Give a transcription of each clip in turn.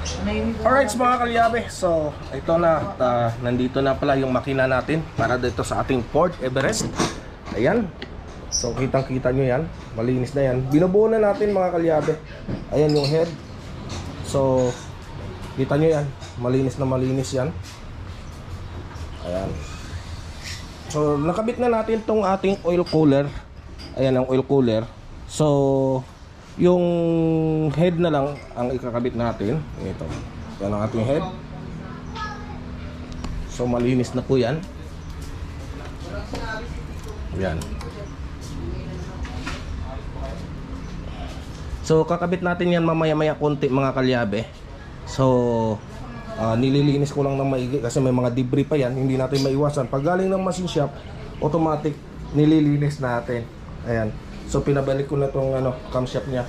Alright mga kalyabe, so ito na, nandito na pala yung makina natin para dito sa ating Ford Everest. Ayan, so kitang kita nyo yan, malinis na yan. Binubuo na natin mga kalyabe. Ayan yung head. So kita nyo yan, malinis na malinis yan. Ayan. So nakabit na natin tong ating oil cooler. Ayan ang oil cooler. So yung head na lang ang ikakabit natin. Ito, yan ang ating head. So malinis na po yan. Yan. So kakabit natin yan mamaya-maya konti mga kalyabe. So nililinis ko lang ng maigi kasi may mga debris pa yan, hindi natin maiwasan. Pag galing ng machine shop, automatic nililinis natin. Ayan. So pinabalik ko na tong camshaft niya.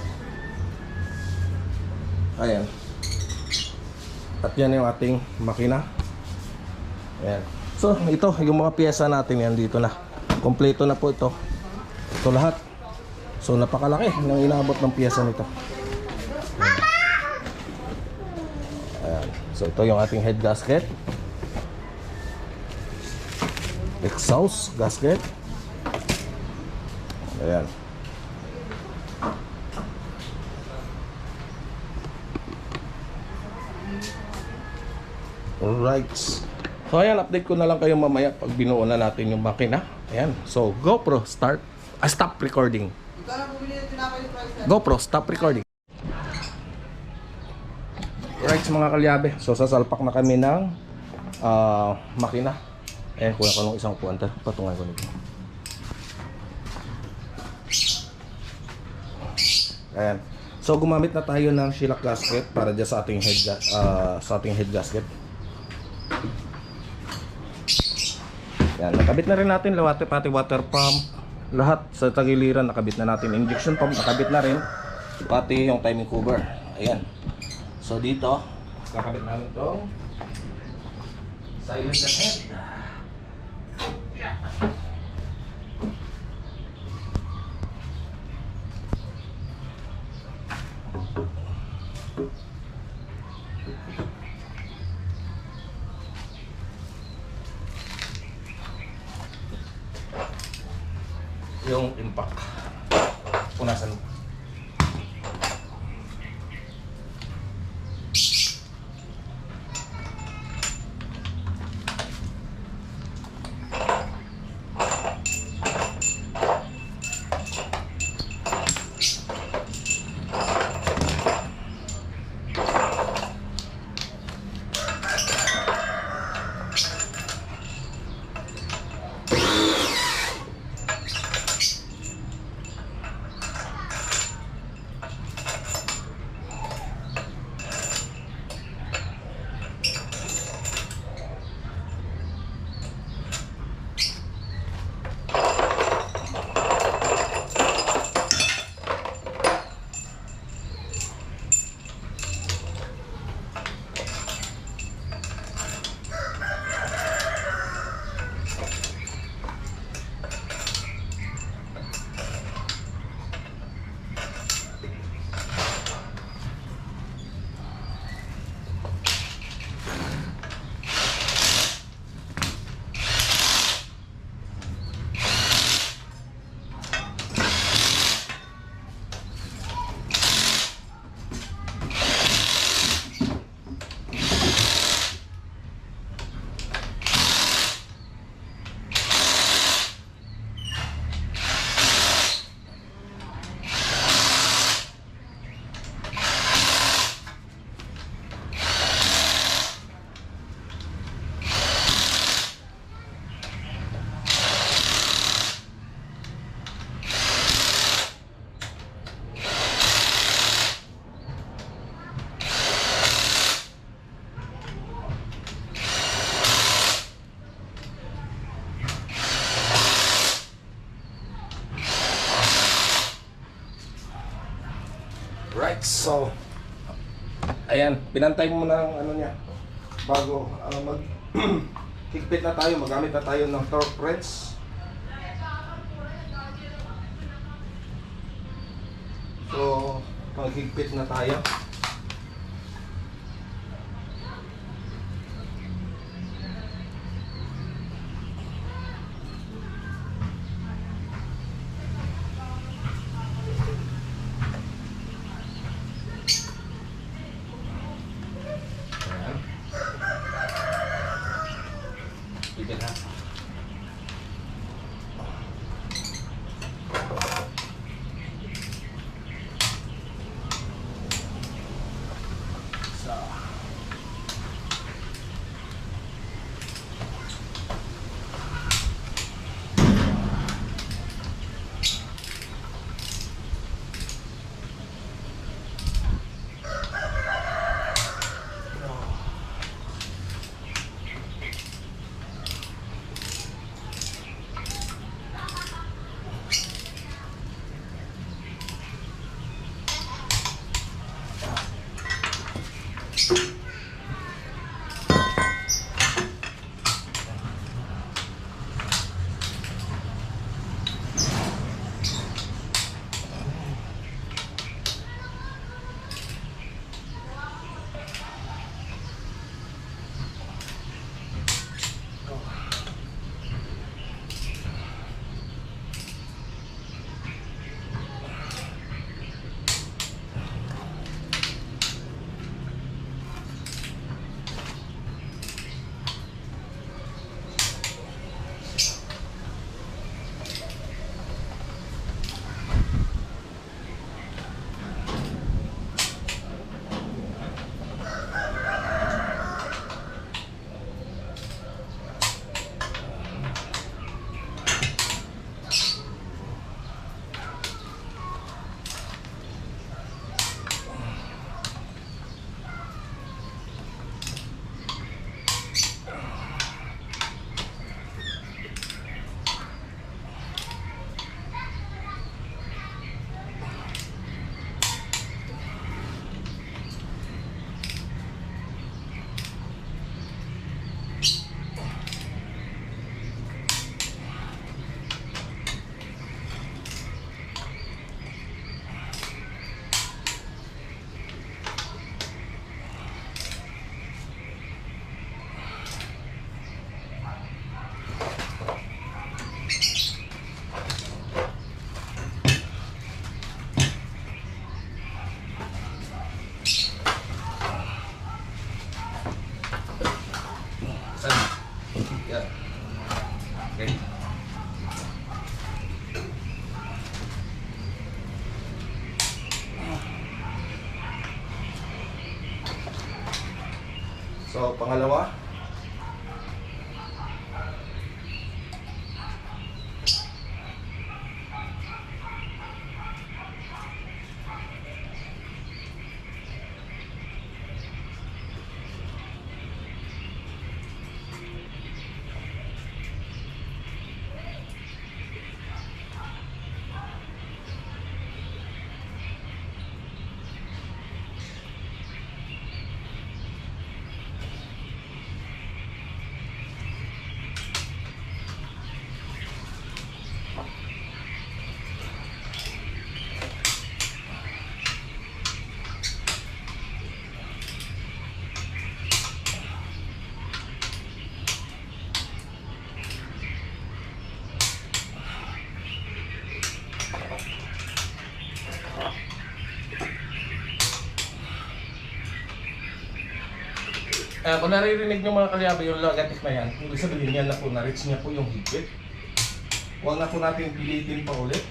Ayan. At yan yung ating makina. Ayan. So ito yung mga piyesa natin yan dito na. Kompleto na po ito. Ito lahat. So napakalaki ng inabot ng piyesa nito. Ayan. So ito yung ating head gasket. Exhaust gasket. Ayan. Alright. So ayan, update ko na lang kayo mamaya pag binuo na natin yung makina. Ayan. So GoPro start. Stop recording. GoPro stop recording. Alright mga kalyabe. So sasalpak na kami ng makina. Ayan, kuha ko ng isang puwanta. Patungan ko nito. Ayan. So gumamit na tayo ng shellac gasket para dyan sa ating head gasket. Yan, nakabit na rin natin pati water pump, lahat sa tagiliran nakabit na natin. Injection pump nakabit na rin, pati yung timing cover. Ayan. So dito, kakabit namin itong silent head. Yung impact punasan. Right, so ayan, pinantay mo muna ang niya bago mag higpit na tayo, magamit na tayo ng torque wrench. So, maghigpit na tayo. Yeah. Okay. So, pangalawa. Kung naririnig nyo mga kalyabe yung lagatik na yan, ibig sabihin yan na po, na-reach niya po yung higpit. Huwag na po natin pilitin pa ulit.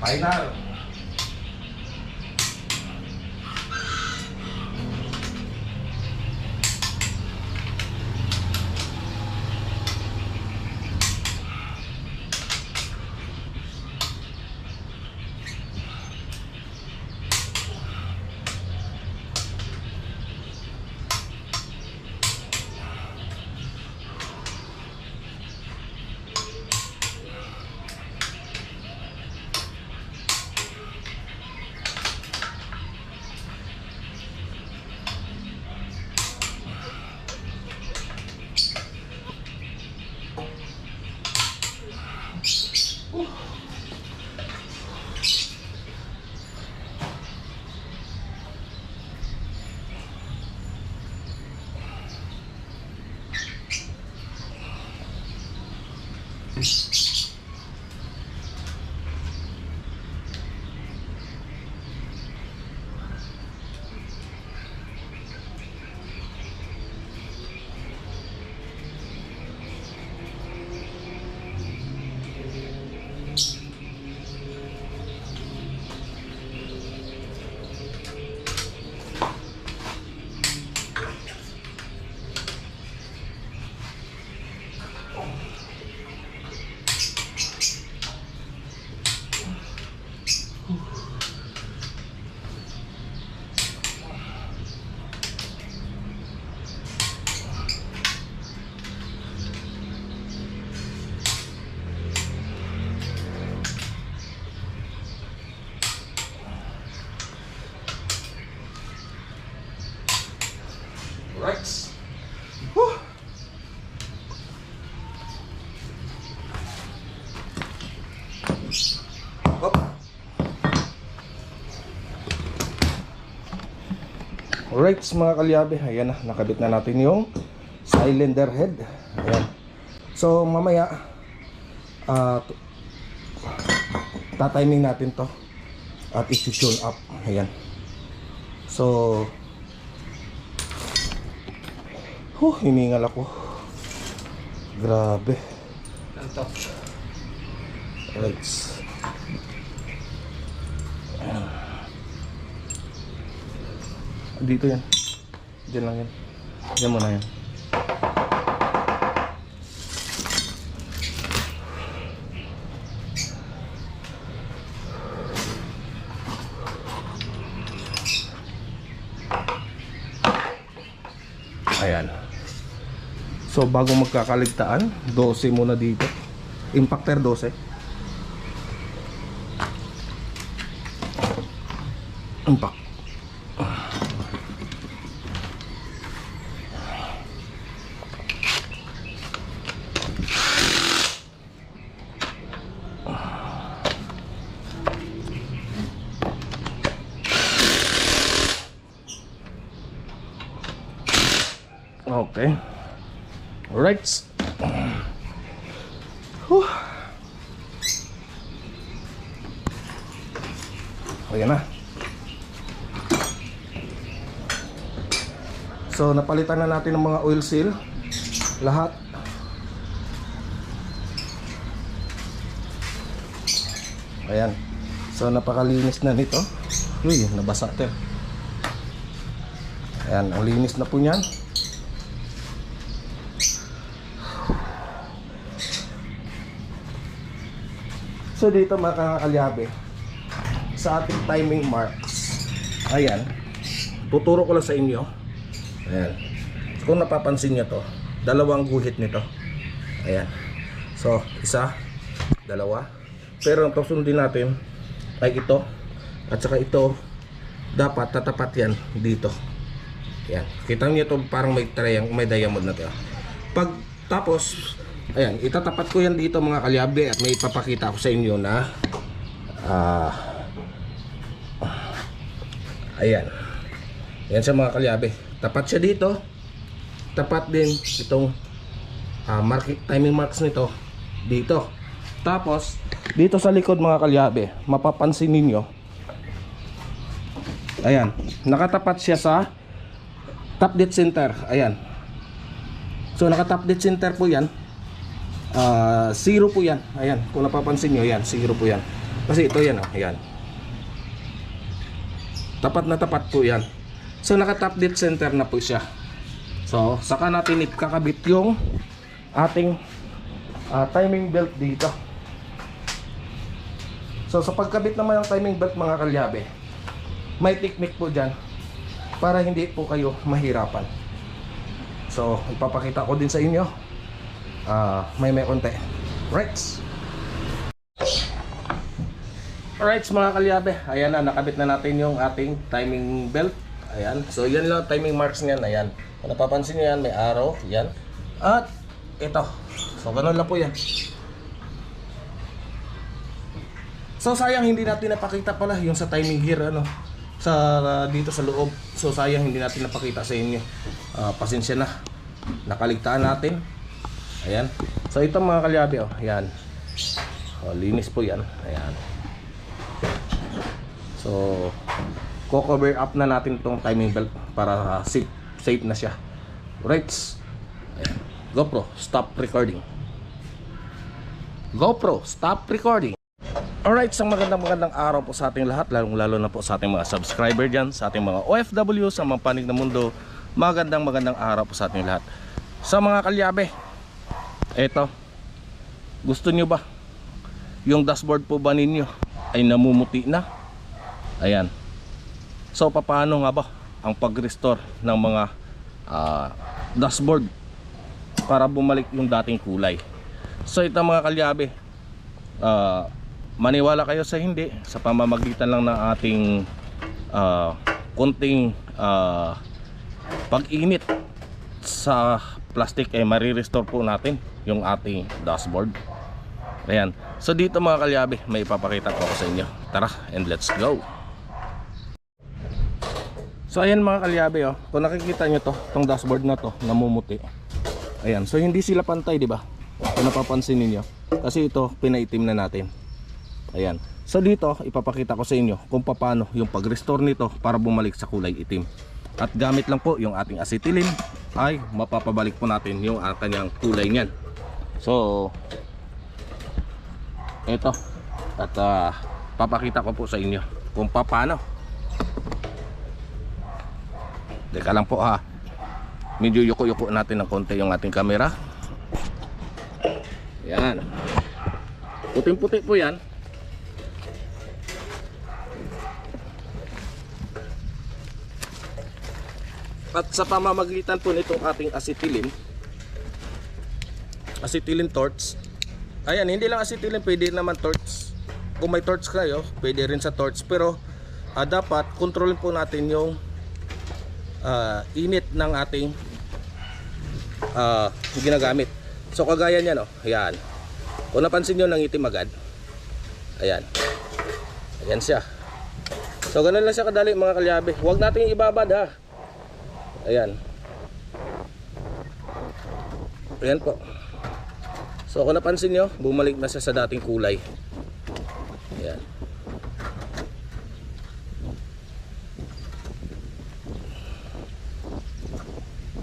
Final. Right. Whew. Up. Alright mga kalyabe, ayan na, nakabit na natin yung cylinder head. Ayan. So mamaya tatiming natin to at i-tune up. Ayan. So hiningal ako. Grabe. Antok. Right. Dito yan. Diyan lang yan. Diyan muna yan. Ayan. So bago magkakaligtaan, 12 muna dito. Impactor 12. Impact. Okay. Alright. Ayan na. So napalitan na natin ng mga oil seal lahat. Ayan. So napakalinis na nito. Uy, nabasa ito. Ayan, ang linis na po niyan. So dito mga kalyabe, sa ating timing marks, ayan, tuturo ko lang sa inyo. Ayan. So, kung napapansin nyo to, dalawang guhit nito. Ayan. So isa, dalawa. Pero ang susundin natin ay ito. At saka ito, dapat tatapat yan dito. Ayan. Kita nyo ito, parang may diamond na to. Pag tapos, ayan, itatapat ko yan dito mga kalyabe. At may ipapakita ko sa inyo na ayan. Ayan sa mga kalyabe. Tapat siya dito. Tapat din itong timing marks nito dito. Tapos dito sa likod mga kalyabe, mapapansin ninyo, ayan, nakatapat siya sa top dead center. Ayan. So naka-top dead center po yan. 0 po yan. Ayan, kung napapansin nyo, yan, 0 po yan. Kasi ito yan, oh, yan. Tapat na tapat po yan. So naka top dead center na po siya. So saka natin ikakabit yung ating timing belt dito. So sa pagkabit naman ng timing belt mga kalyabe, may technique po dyan para hindi po kayo mahirapan. So ipapakita ko din sa inyo. May konti. Right. Alright mga kalyabe, ayan na, nakabit na natin yung ating timing belt. Ayan, so yan lang timing marks niyan. Ayan, kung napapansin nyo yan, may arrow, yan. At ito, so ganun lang po yan. So sayang hindi natin napakita pala yung sa timing gear, ano, sa dito sa loob. So sayang hindi natin napakita sa inyo. Pasensya na, nakaligtaan natin. Ayan, so ito mga kalyabe, oh, ayan. Linis po yan, ayan. So, co-cover up na natin itong timing belt para safe na siya. Right. Ayan. GoPro, stop recording. GoPro, stop recording. Alright, isang magandang araw po sa ating lahat, lalong-lalo na po sa ating mga subscriber dyan, sa ating mga OFW, sa mga panig na mundo. Magandang araw po sa ating lahat. Sa mga kalyabe, eto, gusto nyo ba yung dashboard po ba ninyo ay namumuti na? Ayan. So paano nga ba ang pag-restore ng mga dashboard para bumalik yung dating kulay? So ito mga kalyabe, maniwala kayo sa hindi, sa pamamagitan lang ng ating konting pag-init sa plastic ay marirestore po natin yung ating dashboard. Ayan. So dito mga kalyabe, may ipapakita ko sa inyo. Tara and let's go. So ayan mga kalyabe, oh, kung nakikita nyo to, tong dashboard na to, namumuti. Ayan, so hindi sila pantay, di ba? Kung napapansin niyo, kasi ito pinaitim na natin. Ayan. So dito ipapakita ko sa inyo kung paano yung pag-restore nito para bumalik sa kulay itim. At gamit lang po yung ating acetylene ay mapapabalik po natin yung kanyang kulay niyan. So ito, at papakita ko po sa inyo kung paano. Teka lang po ha, medyo yuko-yuko natin ng konti yung ating camera. Yan, puting-puti po yan. At sa pamamagitan po nitong ating acetylene torch, ayan, hindi lang acetylene, pwede naman torch. Kung may torch kayo, pwede rin sa torch. Pero dapat kontrolin po natin yung init ng ating ginagamit. So kagaya niyan, oh, ayan. Kung napansin nyo, nangitim agad. Ayan. Ayan siya. So ganun lang siya kadali mga kalyabe. Huwag natin ibabad ha. Ayan. Ayan po. So kung napansin nyo, bumalik na siya sa dating kulay. Ayan.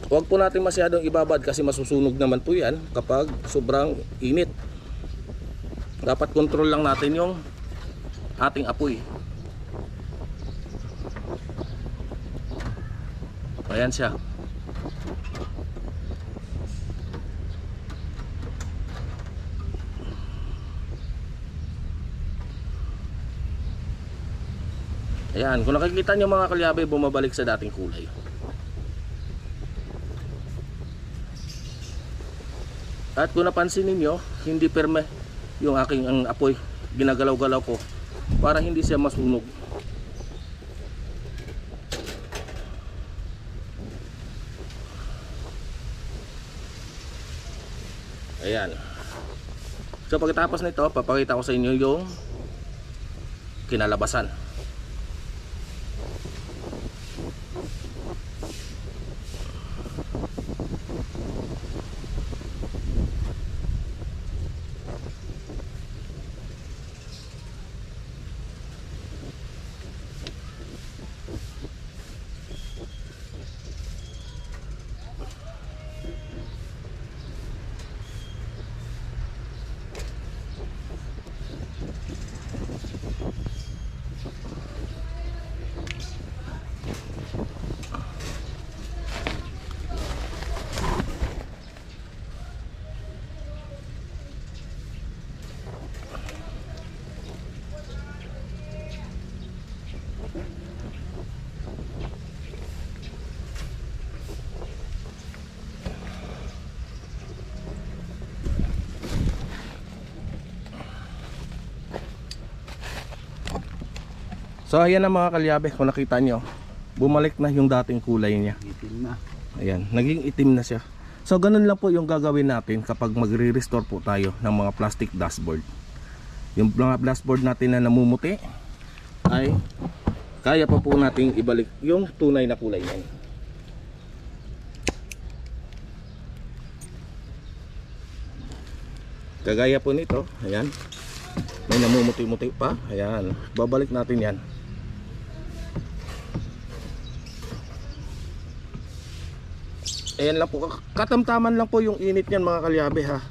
Huwag po natin masyadong ibabad kasi masusunog naman po yan kapag sobrang init. Dapat control lang natin yung ating apoy. Ayan siya. Ayan, kung nakikita nyo mga kalyabe, bumabalik sa dating kulay. At kung napansin ninyo, hindi perme yung aking apoy. Ginagalaw-galaw ko para hindi siya masunog. Ayan. So pagkatapos nito, papakita ko sa inyo yung kinalabasan. So ayan na mga kalyabe, kung nakita nyo, bumalik na yung dating kulay niya. Itim na. Ayan, naging itim na siya. So ganun lang po yung gagawin natin kapag magre-restore po tayo ng mga plastic dashboard. Yung mga dashboard natin na namumuti ay kaya pa po nating ibalik yung tunay na kulay niyan. Kagaya po nito, ayan, may namumuti-muti pa. Ayan, babalik natin yan. Ayan lang po, katamtaman lang po yung init niyan mga kalyabe ha.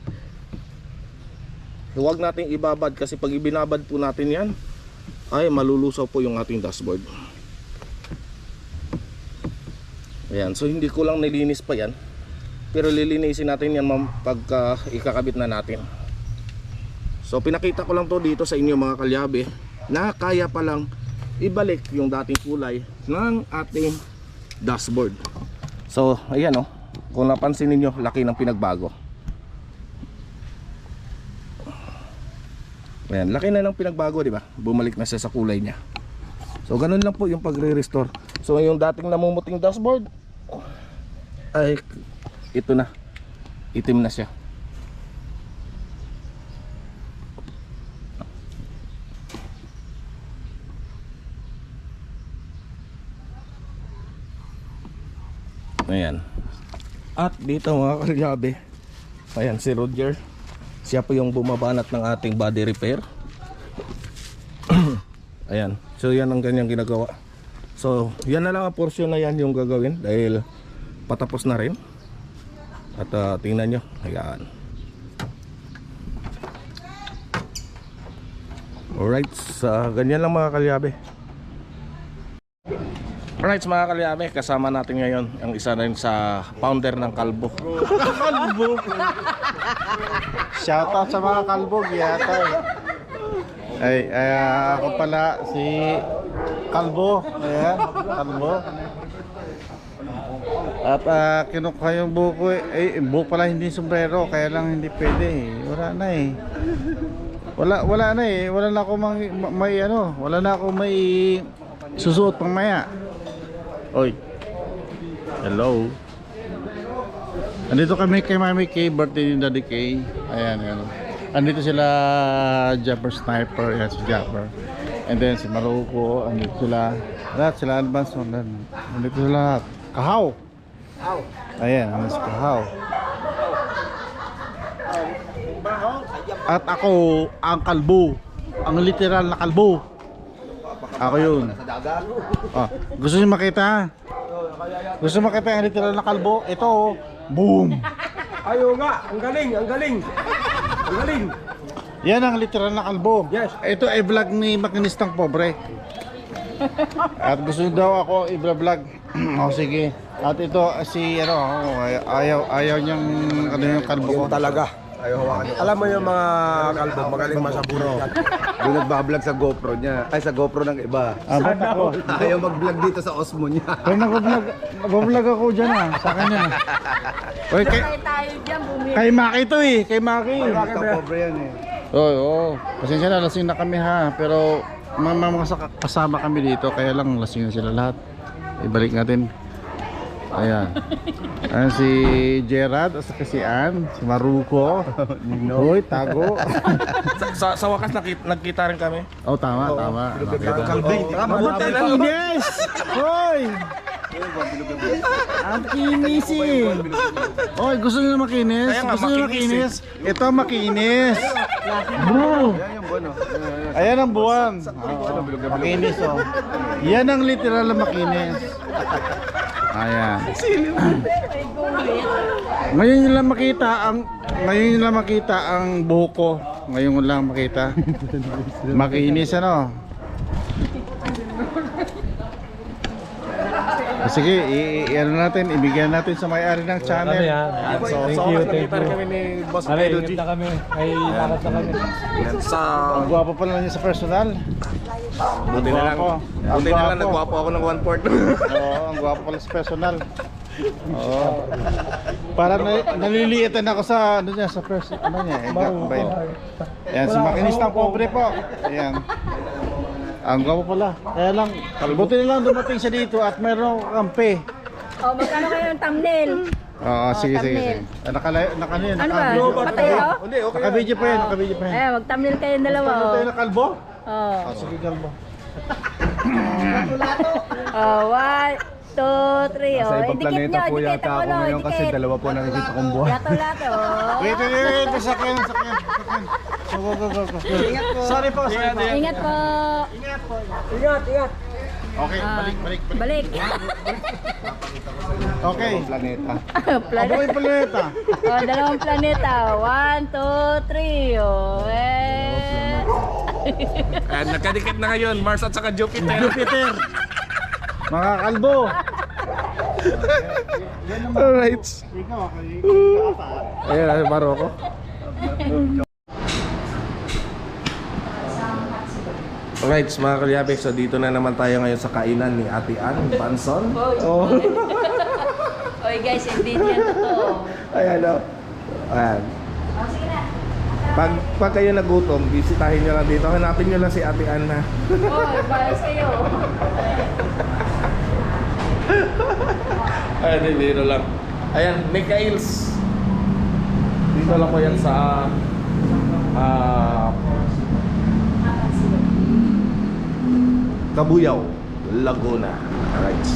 Huwag nating ibabad kasi pag ibinabad po natin yan ay malulusaw po yung ating dashboard. Ayan, so hindi ko lang nilinis pa yan, pero lilinisin natin yan pagka ikakabit na natin. So pinakita ko lang to dito sa inyo mga kalyabe na kaya pa lang ibalik yung dating kulay ng ating dashboard. So ayan o, kung napansin niyo, laki ng pinagbago. Ayan, laki na ng pinagbago, di ba? Bumalik na siya sa kulay niya. So ganun lang po yung pagre-restore. So yung dating namumuting dashboard ay ito na, itim na siya. Ayan. At dito mga kalyabe, ayan si Roger, siya po yung bumabanat ng ating body repair. Ayan, so yan ang kanyang ginagawa. So yan na lang ang portion na yan yung gagawin dahil patapos na rin. At tingnan nyo, ayan. Alright, sa ganyan lang mga kalyabe. Alright mga kalyabe, kasama natin ngayon ang isa rin sa founder ng Kalbo. Kalbo. Shoutout sa mga kalbo, yata. Ay, ako pala si Kalbo. Ayan, Kalbo. At kinukuha yung buko buko pala hindi sombrero, kaya lang hindi pwede eh. Wala na eh. Wala na eh. Wala na ako wala na ako may susuot pang maya. Oy. Hello. Andito kami kay Mami K, birthday ni Daddy K. Ayan, ayan. Andito sila Japper Sniper, yan si Japper. And then si Maruko, andito sila. Lahat sila advance on. Andito sila lahat. Kahaw. Ayan, ano si Kahaw. At ako ang kalbo. Ang literal na kalbo. Ako yun. Gusto niyo makita? Gusto makita ang literal na kalbo? Ito, boom. Ayo nga, ang galing, ang galing. Ang galing. Yan ang literal na kalbo. Yes. Ito ay vlog ni Makinistang Pobre. At gusto daw ako i-vlog. O sige. At ito si ayaw niyang yung kalbo ko. Talaga. Ayaw hawakan niyo. Alam mo yung mga kalbo, magaling masaburo. Doon nagbablog sa GoPro niya. Ay, sa GoPro ng iba. Ba't ako? Ayaw mag-vlog dito sa Osmo niya. Pero nag-vlog ako dyan sa kanya. Oy, Tayo dyan, bumili. kay Maki to eh. Kay Maki. Ikaw pobre yan eh. Oo. Pasensya na, lasing na kami ha. Pero mga kasama kami dito, kaya lang lasing na sila lahat. Ibalik natin. Ayan. Ayan si Gerard, at saka si Ann, si Maruko. Hoy, tago. Sa wakas nagkita rin kami. Oh, tama. Mabuti lang. Yes! Hoy! Ang kinis eh. Hoy, gusto niyo na makinis? Kaya nga, Gusto niyo makinis makinis? Ito makinis. Bro! Ayan ang buwan. Makinis oh. Yan ang literal na makinis. Ayan. Ngayon nyo lang makita ang buhok ko. Ngayon ko lang makita. Makinis ano. Sige, ibigyan natin sa may-ari ng channel. Thank you. Kami ni Boss Melody. na kami. Ay, lakad na kami. Ang gwapo pala niya sa personal. Buti na lang. Buti na lang, nagwapo ako ng 1/4. Oo, ang gwapo pala sa personal. Oo. Parang naliliitan ako sa sa personal niya. Ayan, si makinistang pobre po. Ayan. Ang gwapo pala. Kaya lang, buti na lang dumating siya dito at meron kampe. Oh, magkano kayo ng thumbnail? Oo, sige, sige, sige. thumbnail. Ano ba? Patay oh? Hindi, okay. Naka-video pa yan, naka-video pa yan. Eh, mag-thumbnail kayong dalawa Ano oh. tayo na kalbo? Oh. Sige, kalbo. Oh, 1, 2, 3 oh. Sa ibang Idikit planeta nyo, po idikit yata ang ako ulo, ngayon kasi idikit. dalawa po nakikita kong buhay. Lato-lato oh. Wait, wait, wait. Sakyan, sakyan, sakyan. Go, go, go, go. Ingat po. Sorry po, sorry po. Ingat po. Okay, Ah, balik, balik, balik. Balik. Okay. Planeta. Ako Planeta. yung planeta. Oh, dalawang planeta. 1, 2, 3 oh. Nakadikit na ngayon, Mars at saka Jupiter. Jupiter. Mga kalbo. Alright. Ikaw, Ayan, baro ko. Alright, mga kalyabe, so dito na naman tayo ngayon sa kainan ni Ate Ann Banson. Oh. Oy guys, hindi yan totoo. Ayan o. Ayan. Oh, sige na. Pag kayo nagutom, bisitahin nyo lang dito. Hanapin nyo lang si Ate Ann na. Oy, bye sa'yo. Ayan, dito lang. Ayan, Mikhail's. Dito lang po yan sa Kabuyaw, Laguna. Alright.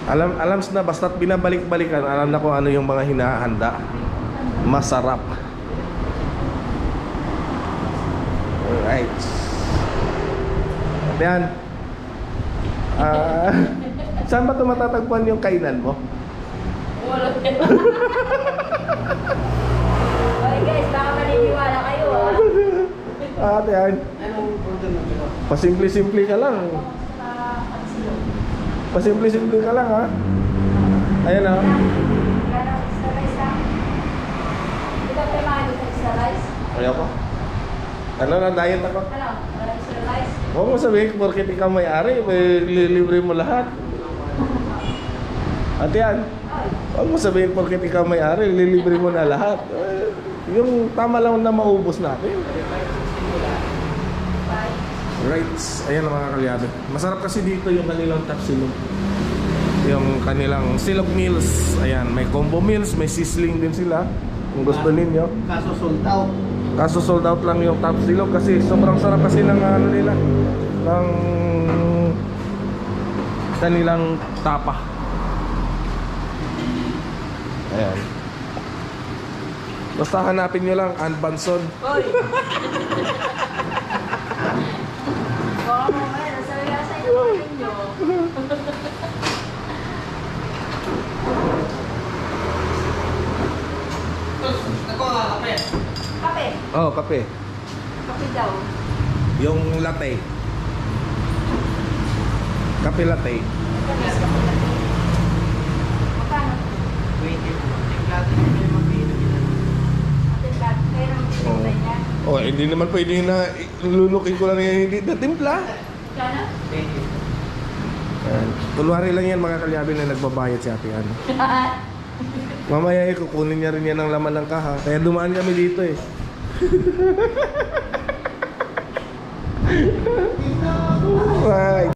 Alam na basta't binabalik-balikan, alam na kung ano yung mga hinahanda. Masarap. Alright. At yan. Saan ba ito matatagpuan yung kainan mo? Wala yan. Oy guys, baka maniniwala kayo ah. At yan. Pasimple-simple ka lang. Pasimple-simple ka lang ha. Ayan ha. Extra rice lang. Di ba tayo makakita extra rice? Ayaw ko. Ano na, diet ako. Ano? Extra rice? Huwag mo sabihin, porkit ikaw may-ari, may libre mo lahat. At yan. Huwag mo sabihin, porkit ikaw may-ari, lilibre mo na lahat. Yung tama lang na maubos natin. Right. Ayan ang mga kalyabe. Masarap kasi dito yung kanilang tapsilog. Yung kanilang silog meals. Ayan, may combo meals, may sizzling din sila. Kung gusto ninyo. Kaso sold out. Kaso sold out lang yung tapsilog kasi sobrang sarap kasi ng ano nila. Ng kanilang tapa. Ayan. Basta hanapin nyo lang, Ann Banson. Oy! Baka mamaya, nasa lasa yung nyo. Kape. Oh, kape. Kape daw. Yung latte. Kape latte. Magkano? 20. Pero ang tinapay niya. Oh, hindi naman pwede na lulukin ko lang yan, hindi na timpla. Kano? Ayan. Kunwari lang yan mga kalyabe na nagbabayad si Ate Ann. Mamaya kukunin niya rin yan ang laman ng kaha. Kaya dumaan kami dito eh. Right.